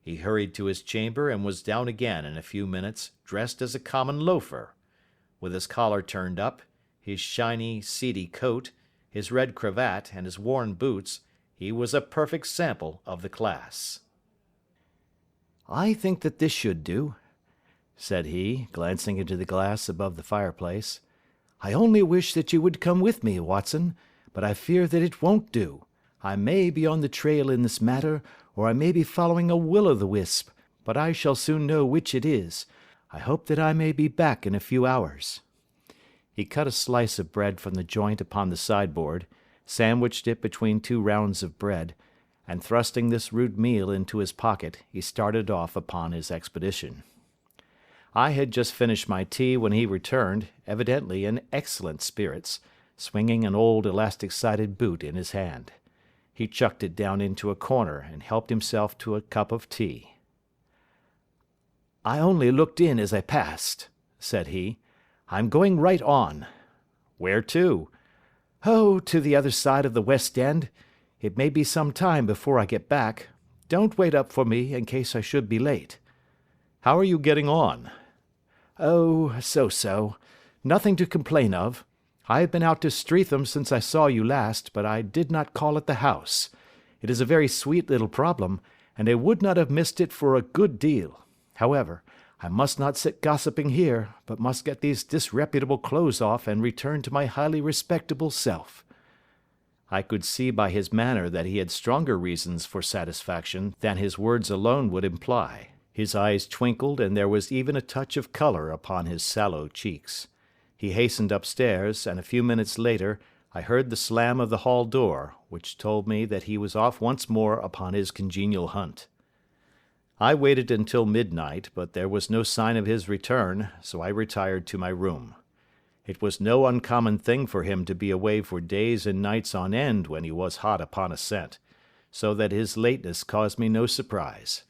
He hurried to his chamber and was down again in a few minutes, dressed as a common loafer. With his collar turned up, his shiny, seedy coat, his red cravat, and his worn boots, he was a perfect sample of the class. "I think that this should do," said he, glancing into the glass above the fireplace. "I only wish that you would come with me, Watson, but I fear that it won't do. I may be on the trail in this matter, or I may be following a will-o'-the-wisp, but I shall soon know which it is. I hope that I may be back in a few hours." He cut a slice of bread from the joint upon the sideboard, sandwiched it between 2 rounds of bread, and thrusting this rude meal into his pocket, he started off upon his expedition. I had just finished my tea when he returned, evidently in excellent spirits, swinging an old elastic-sided boot in his hand. He chucked it down into a corner and helped himself to a cup of tea. "I only looked in as I passed," said he. "I'm going right on." "Where to?" "Oh, to the other side of the West End. It may be some time before I get back. Don't wait up for me in case I should be late." "How are you getting on?" "Oh, so-so. Nothing to complain of. I have been out to Streatham since I saw you last, but I did not call at the house. It is a very sweet little problem, and I would not have missed it for a good deal. However, I must not sit gossiping here, but must get these disreputable clothes off and return to my highly respectable self." I could see by his manner that he had stronger reasons for satisfaction than his words alone would imply. His eyes twinkled, and there was even a touch of colour upon his sallow cheeks. He hastened upstairs, and a few minutes later I heard the slam of the hall door, which told me that he was off once more upon his congenial hunt. I waited until midnight, but there was no sign of his return, so I retired to my room. It was no uncommon thing for him to be away for days and nights on end when he was hot upon a scent, so that his lateness caused me no surprise.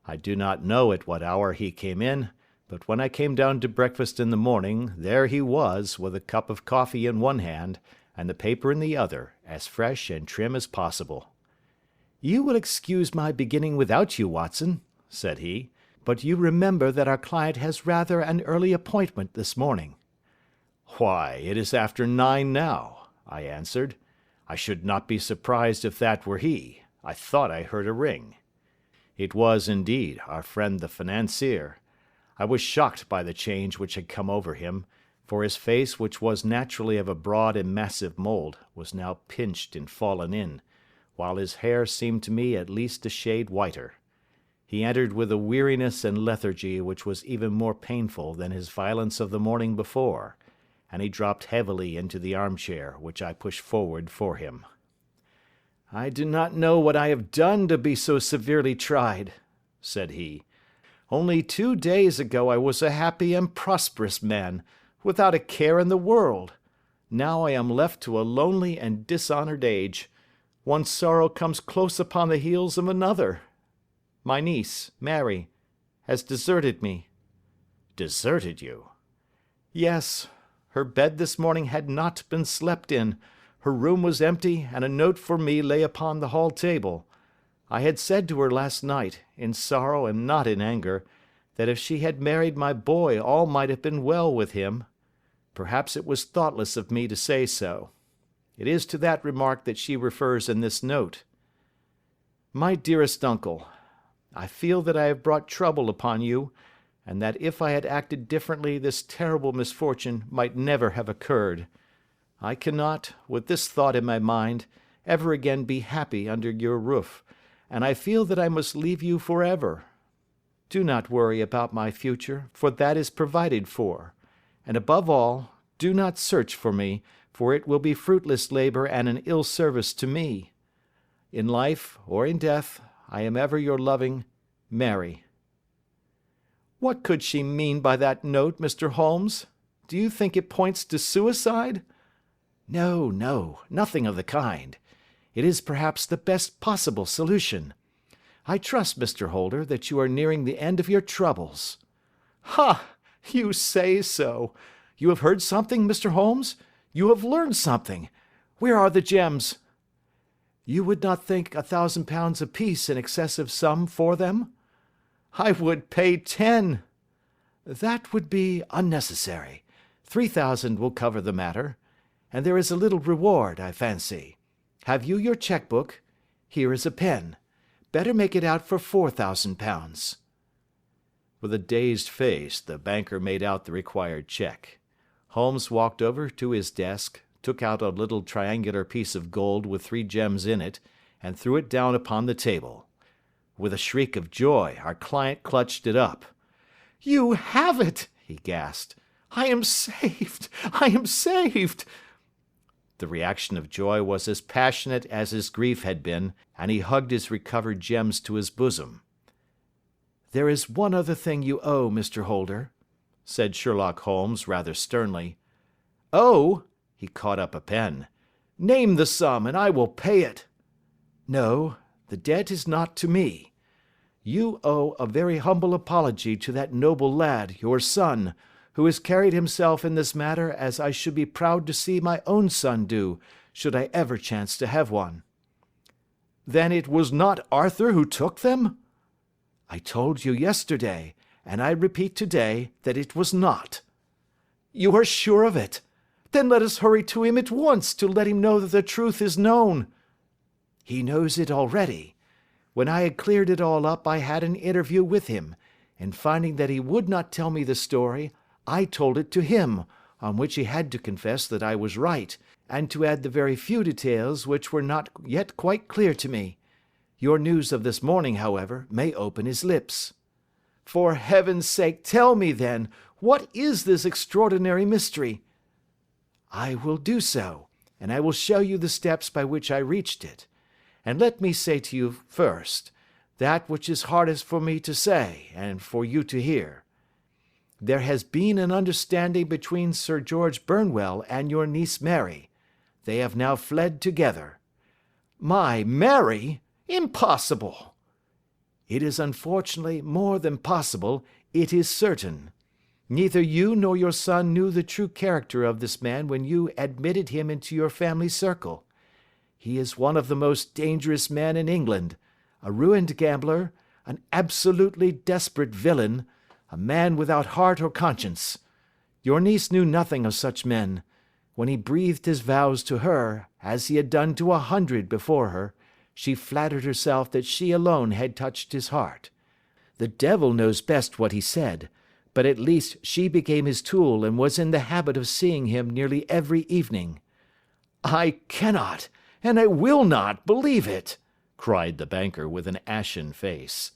I do not know at what hour he came in, but when I came down to breakfast in the morning, there he was, with a cup of coffee in one hand, and the paper in the other, as fresh and trim as possible. "You will excuse my beginning without you, Watson," said he, "but you remember that our client has rather an early appointment this morning." "Why, it is after 9 now," I answered. "I should not be surprised if that were he. I thought I heard a ring." It was, indeed, our friend the financier. I was shocked by the change which had come over him, for his face, which was naturally of a broad and massive mould, was now pinched and fallen in, while his hair seemed to me at least a shade whiter. He entered with a weariness and lethargy which was even more painful than his violence of the morning before, and he dropped heavily into the armchair which I pushed forward for him. "I do not know what I have done to be so severely tried," said he. "Only 2 days ago I was a happy and prosperous man, without a care in the world. Now I am left to a lonely and dishonoured age. One sorrow comes close upon the heels of another. My niece, Mary, has deserted me." "Deserted you?" "Yes. Her bed this morning had not been slept in. Her room was empty, and a note for me lay upon the hall table. I had said to her last night, in sorrow and not in anger, that if she had married my boy all might have been well with him. Perhaps it was thoughtless of me to say so. It is to that remark that she refers in this note. My dearest uncle, I feel that I have brought trouble upon you, and that if I had acted differently this terrible misfortune might never have occurred. I cannot, with this thought in my mind, ever again be happy under your roof, and I feel that I must leave you forever. Do not worry about my future, for that is provided for, and above all, do not search for me, for it will be fruitless labour and an ill service to me. In life or in death, I am ever your loving Mary." What could she mean by that note, Mr. Holmes? Do you think it points to suicide? No, no, nothing of the kind. It is perhaps the best possible solution. I trust, Mr. Holder, that you are nearing the end of your troubles. Ha! You say so. You have heard something, Mr. Holmes? You have learned something. Where are the gems? You would not think £1,000 apiece an excessive sum for them? I would pay 10. That would be unnecessary. 3,000 will cover the matter. And there is a little reward, I fancy. Have you your cheque-book? Here is a pen. Better make it out for £4,000. With a dazed face, the banker made out the required cheque. Holmes walked over to his desk, took out a little triangular piece of gold with 3 gems in it, and threw it down upon the table. With a shriek of joy, our client clutched it up. "You have it!" he gasped. "I am saved! I am saved!" The reaction of joy was as passionate as his grief had been, and he hugged his recovered gems to his bosom. "There is one other thing you owe, Mr. Holder," said Sherlock Holmes rather sternly. "Oh!" He caught up a pen. "Name the sum, and I will pay it." "No, the debt is not to me. You owe a very humble apology to that noble lad, your son, who has carried himself in this matter as I should be proud to see my own son do, should I ever chance to have one." "Then it was not Arthur who took them?" "I told you yesterday, and I repeat today, that it was not." "You are sure of it? Then let us hurry to him at once to let him know that the truth is known." "He knows it already. When I had cleared it all up, I had an interview with him, and finding that he would not tell me the story, I told it to him, on which he had to confess that I was right, and to add the very few details which were not yet quite clear to me. Your news of this morning, however, may open his lips." "For heaven's sake, tell me, then, what is this extraordinary mystery?" "I will do so, and I will show you the steps by which I reached it. And let me say to you first, that which is hardest for me to say, and for you to hear. There has been an understanding between Sir George Burnwell and your niece Mary. They have now fled together." "My Mary? Impossible!" "It is unfortunately more than possible, it is certain. Neither you nor your son knew the true character of this man when you admitted him into your family circle. He is one of the most dangerous men in England, a ruined gambler, an absolutely desperate villain, a man without heart or conscience. Your niece knew nothing of such men. When he breathed his vows to her, as he had done to 100 before her, she flattered herself that she alone had touched his heart. The devil knows best what he said, but at least she became his tool and was in the habit of seeing him nearly every evening." "I cannot, and I will not, believe it," cried the banker with an ashen face.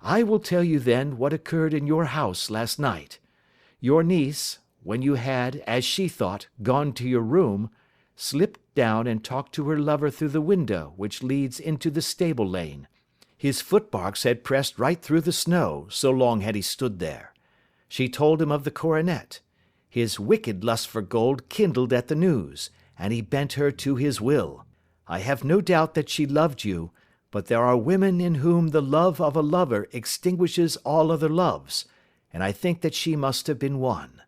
"I will tell you then what occurred in your house last night. Your niece, when you had, as she thought, gone to your room, slipped down and talked to her lover through the window which leads into the stable lane. His footmarks had pressed right through the snow, so long had he stood there. She told him of the coronet. His wicked lust for gold kindled at the news, and he bent her to his will. I have no doubt that she loved you, but there are women in whom the love of a lover extinguishes all other loves, and I think that she must have been one.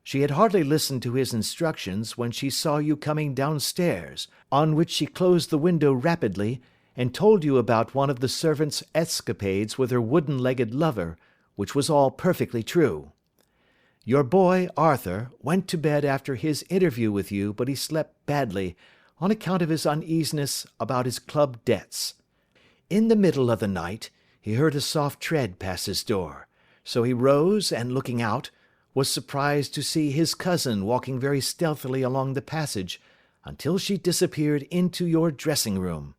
She had hardly listened to his instructions when she saw you coming downstairs, on which she closed the window rapidly, and told you about one of the servants' escapades with her wooden-legged lover, which was all perfectly true. Your boy, Arthur, went to bed after his interview with you, but he slept badly, on account of his uneasiness about his club debts. In the middle of the night, he heard a soft tread pass his door, so he rose and, looking out, was surprised to see his cousin walking very stealthily along the passage until she disappeared into your dressing-room.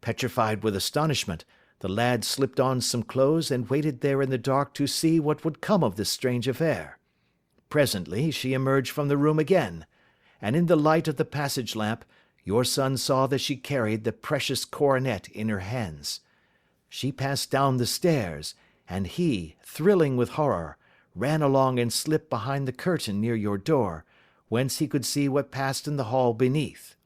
Petrified with astonishment, the lad slipped on some clothes and waited there in the dark to see what would come of this strange affair. Presently she emerged from the room again, and in the light of the passage lamp your son saw that she carried the precious coronet in her hands. She passed down the stairs, and he, thrilling with horror, ran along and slipped behind the curtain near your door, whence he could see what passed in the hall beneath.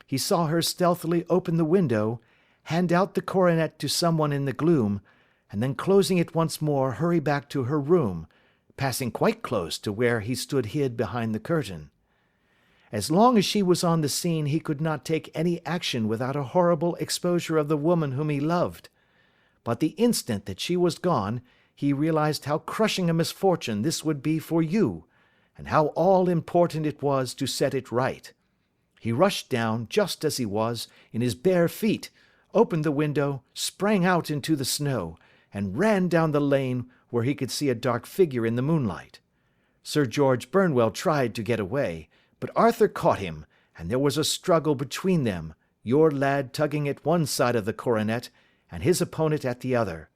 He saw her stealthily open the window, hand out the coronet to someone in the gloom, and then closing it once more hurry back to her room, passing quite close to where he stood hid behind the curtain. As long as she was on the scene he could not take any action without a horrible exposure of the woman whom he loved. But the instant that she was gone, he realized how crushing a misfortune this would be for you, and how all important it was to set it right. He rushed down, just as he was, in his bare feet, opened the window, sprang out into the snow, and ran down the lane where he could see a dark figure in the moonlight. Sir George Burnwell tried to get away, but Arthur caught him, and there was a struggle between them, your lad tugging at one side of the coronet, and his opponent at the other.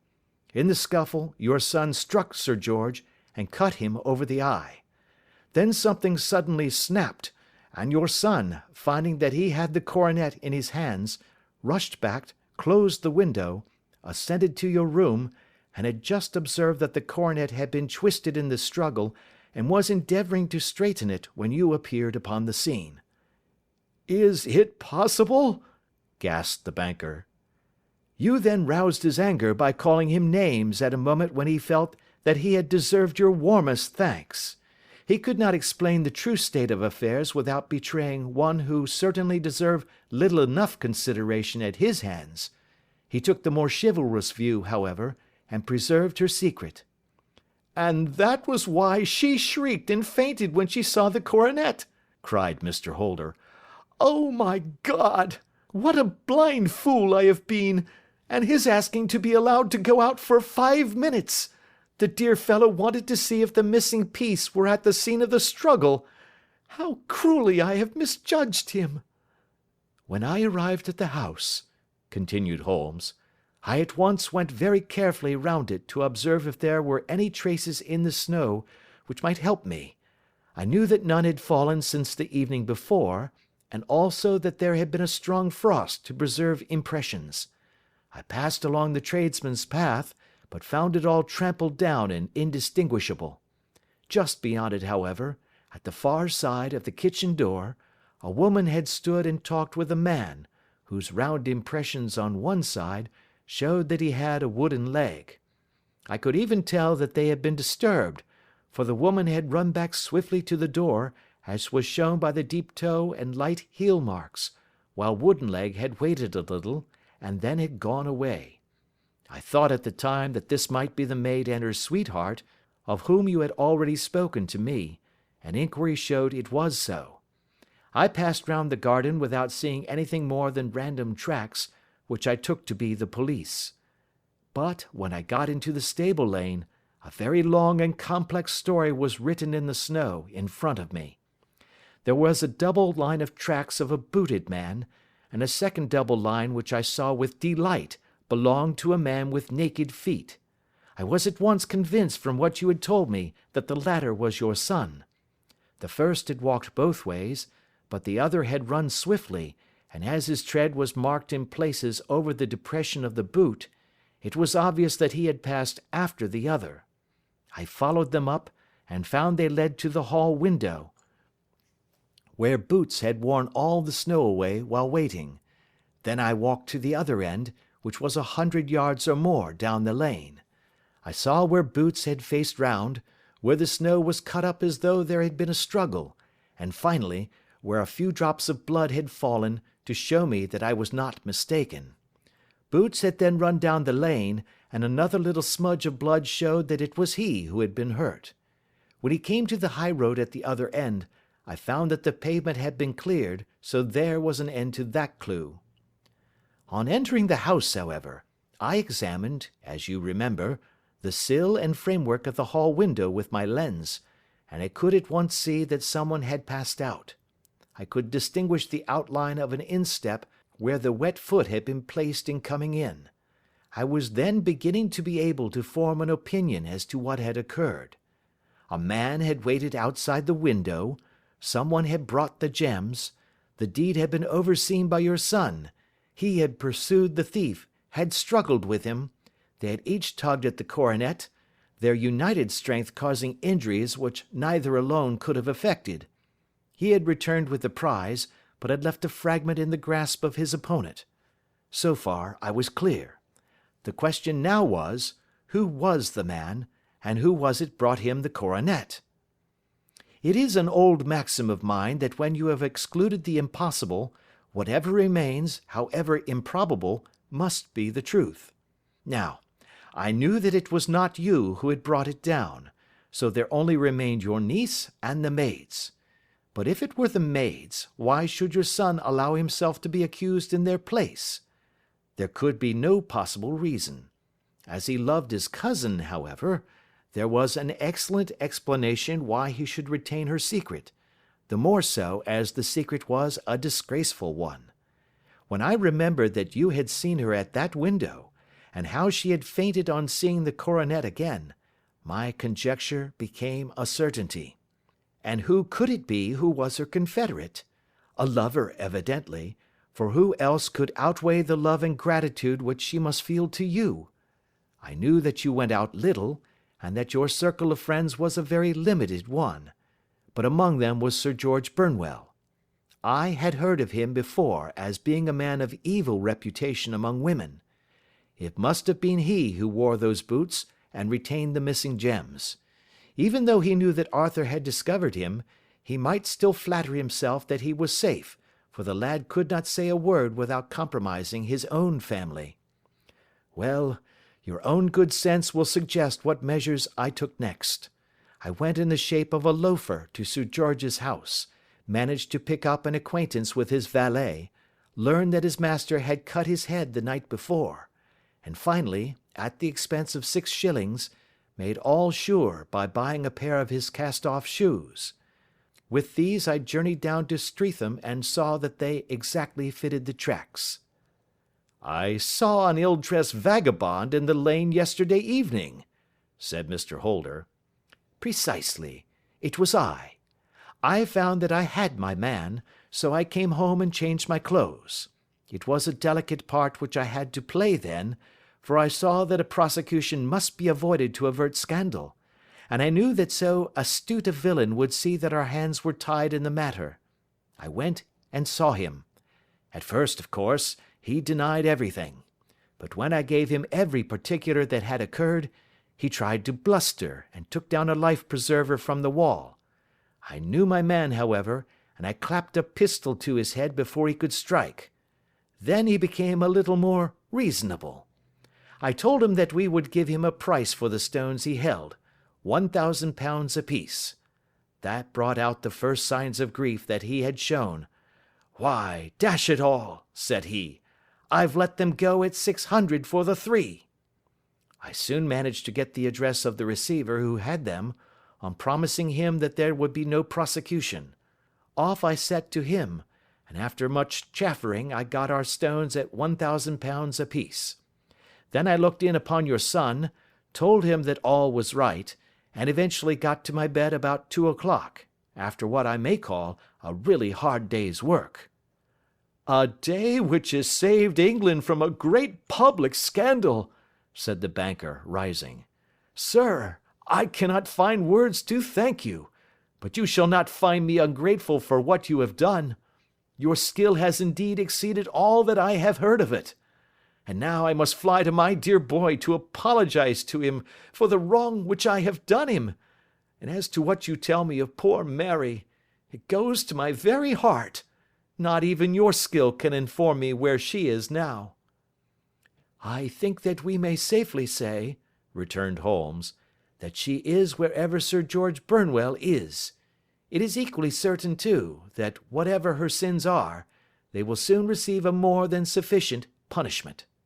In the scuffle, your son struck Sir George, and cut him over the eye. Then something suddenly snapped, and your son, finding that he had the coronet in his hands, rushed back, closed the window, ascended to your room, and had just observed that the coronet had been twisted in the struggle, and was endeavouring to straighten it when you appeared upon the scene." "Is it possible?" gasped the banker. "You then roused his anger by calling him names at a moment when he felt that he had deserved your warmest thanks. He could not explain the true state of affairs without betraying one who certainly deserved little enough consideration at his hands. He took the more chivalrous view, however, and preserved her secret." "And that was why she shrieked and fainted when she saw the coronet," cried Mr. Holder. "Oh, my God! What a blind fool I have been! And his asking to be allowed to go out for 5 minutes! The dear fellow wanted to see if the missing piece were at the scene of the struggle. How cruelly I have misjudged him!" "When I arrived at the house," continued Holmes, "I at once went very carefully round it to observe if there were any traces in the snow which might help me. I knew that none had fallen since the evening before, and also that there had been a strong frost to preserve impressions. I passed along the tradesman's path, but found it all trampled down and indistinguishable. Just beyond it, however, at the far side of the kitchen door, a woman had stood and talked with a man, whose round impressions on one side showed that he had a wooden leg. I could even tell that they had been disturbed, for the woman had run back swiftly to the door, as was shown by the deep toe and light heel marks, while Woodenleg had waited a little, and then had gone away. I thought at the time that this might be the maid and her sweetheart, of whom you had already spoken to me, and inquiry showed it was so. I passed round the garden without seeing anything more than random tracks, which I took to be the police. But when I got into the stable lane, a very long and complex story was written in the snow in front of me. There was a double line of tracks of a booted man, and a second double line which I saw with delight belonged to a man with naked feet. I was at once convinced from what you had told me that the latter was your son. The first had walked both ways, but the other had run swiftly, and as his tread was marked in places over the depression of the boot, it was obvious that he had passed after the other. I followed them up, and found they led to the hall window, where Boots had worn all the snow away while waiting. Then I walked to the other end, which was 100 yards or more down the lane. I saw where Boots had faced round, where the snow was cut up as though there had been a struggle, and finally, where a few drops of blood had fallen to show me that I was not mistaken. Boots had then run down the lane, and another little smudge of blood showed that it was he who had been hurt. When he came to the high road at the other end, I found that the pavement had been cleared, so there was an end to that clue. On entering the house, however, I examined, as you remember, the sill and framework of the hall window with my lens, and I could at once see that someone had passed out. I could distinguish the outline of an instep where the wet foot had been placed in coming in. I was then beginning to be able to form an opinion as to what had occurred. A man had waited outside the window, someone had brought the gems, the deed had been overseen by your son, he had pursued the thief, had struggled with him, they had each tugged at the coronet, their united strength causing injuries which neither alone could have effected. He had returned with the prize, but had left a fragment in the grasp of his opponent. So far I was clear. The question now was, who was the man, and who was it brought him the coronet? It is an old maxim of mine that when you have excluded the impossible, whatever remains, however improbable, must be the truth. Now, I knew that it was not you who had brought it down, so there only remained your niece and the maids. But if it were the maids, why should your son allow himself to be accused in their place? There could be no possible reason. As he loved his cousin, however, there was an excellent explanation why he should retain her secret, the more so as the secret was a disgraceful one. When I remembered that you had seen her at that window, and how she had fainted on seeing the coronet again, my conjecture became a certainty. And who could it be who was her confederate? A lover, evidently, for who else could outweigh the love and gratitude which she must feel to you? I knew that you went out little, and that your circle of friends was a very limited one, but among them was Sir George Burnwell. I had heard of him before as being a man of evil reputation among women. It must have been he who wore those boots and retained the missing gems. Even though he knew that Arthur had discovered him, he might still flatter himself that he was safe, for the lad could not say a word without compromising his own family. Well, your own good sense will suggest what measures I took next. I went in the shape of a loafer to Sir George's house, managed to pick up an acquaintance with his valet, learned that his master had cut his head the night before, and finally, at the expense of 6 shillings, made all sure by buying a pair of his cast-off shoes. With these I journeyed down to Streatham and saw that they exactly fitted the tracks. "I saw an ill-dressed vagabond in the lane yesterday evening," said Mr. Holder. "Precisely. It was I. I found that I had my man, so I came home and changed my clothes. It was a delicate part which I had to play then, for I saw that a prosecution must be avoided to avert scandal, and I knew that so astute a villain would see that our hands were tied in the matter. I went and saw him. At first, of course, he denied everything, but when I gave him every particular that had occurred, he tried to bluster and took down a life-preserver from the wall. I knew my man, however, and I clapped a pistol to his head before he could strike. Then he became a little more reasonable. I told him that we would give him a price for the stones he held, £1,000 apiece. That brought out the first signs of grief that he had shown. 'Why, dash it all,' said he, 'I've let them go at 600 for the 3. I soon managed to get the address of the receiver who had them, on promising him that there would be no prosecution. Off I set to him, and after much chaffering I got our stones at £1,000 apiece. Then I looked in upon your son, told him that all was right, and eventually got to my bed about 2 o'clock, after what I may call a really hard day's work.' 'A day which has saved England from a great public scandal,' said the banker, rising. 'Sir, I cannot find words to thank you, but you shall not find me ungrateful for what you have done. Your skill has indeed exceeded all that I have heard of it. And now I must fly to my dear boy to apologize to him for the wrong which I have done him. And as to what you tell me of poor Mary, it goes to my very heart. Not even your skill can inform me where she is now.' 'I think that we may safely say,' returned Holmes, 'that she is wherever Sir George Burnwell is. It is equally certain, too, that whatever her sins are, they will soon receive a more than sufficient punishment.